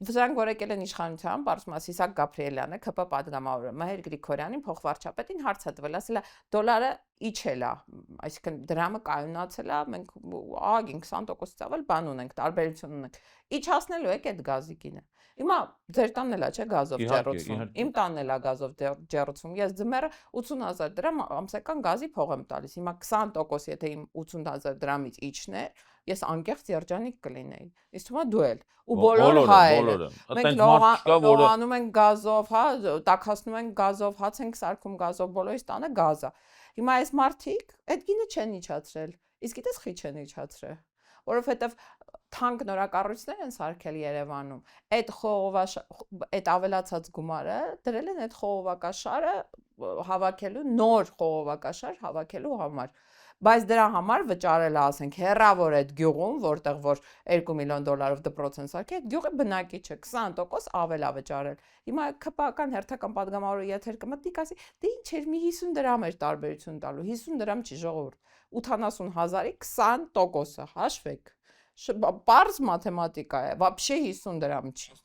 Վզրանք որ եկել են իշխանության, Բարսմաս Իսակ Գաբրիելյանը, ԿՊ պատգամավորը, Մհեր Գրիգորյանին, փոխվարչապետին հարց է տվել, ասել է դոլարը իջել է, այսինքն դրամը կայունացել է, մենք ահագին 20% ծավալ բան ունենք, տարբերություն ունենք։ Իջացնելու եք այդ գազի գինը։ Հիմա ձեր տանն էլա չէ գազով ջեռուցում։ Իմ տանն էլա գազով ջեռուցում։ Ես ձմեռը 80,000 դրամ ամսական գազի փող եմ տալիս։ Հիմա 20% եթե իմ 80,000 դրամից իջներ, ես անկեղծ երջանիկ կլինեի։ Իսկ թվում է դու էլ ու բոլոր հայերը։ Մենք լողանում ենք գազով, հա, տաքացնում ենք գազով, հաց ենք սարքում գազով, բոլորիս տանը գազ է։ Հիմա այս մարդիկ այդ գինը չեն իջացրել։ Իսկ գիտես խի չեն իջացրել, որովհետև թանկ նորակառույցներ են սարքել Երևանում։ Այդ ավելացած գումարը դրել են այդ խողովակաշարը հավաքելու, նոր խողովակաշար հավաքելու համար։ Բայց դրա համար վճարել է, ասենք, հեռավոր այդ գյուղում, որտեղ որ 2 միլիոն դոլարով դպրոց են սարքել, այդ գյուղը բնակի չէ, 20% ավել է վճարել։ Հիմա ԿՊ-ական հերթական պատգամավորը եթեր կմտնի, ասի, դե ինչ էր, մի 50 դրամ էր տարբերություն տալու, 50 դրամ չի ժողովուրդ, 80,000-ի 20%-ը, հաշվեք, պարզ մաթեմատիկա է, вообще 50 դրամ չի։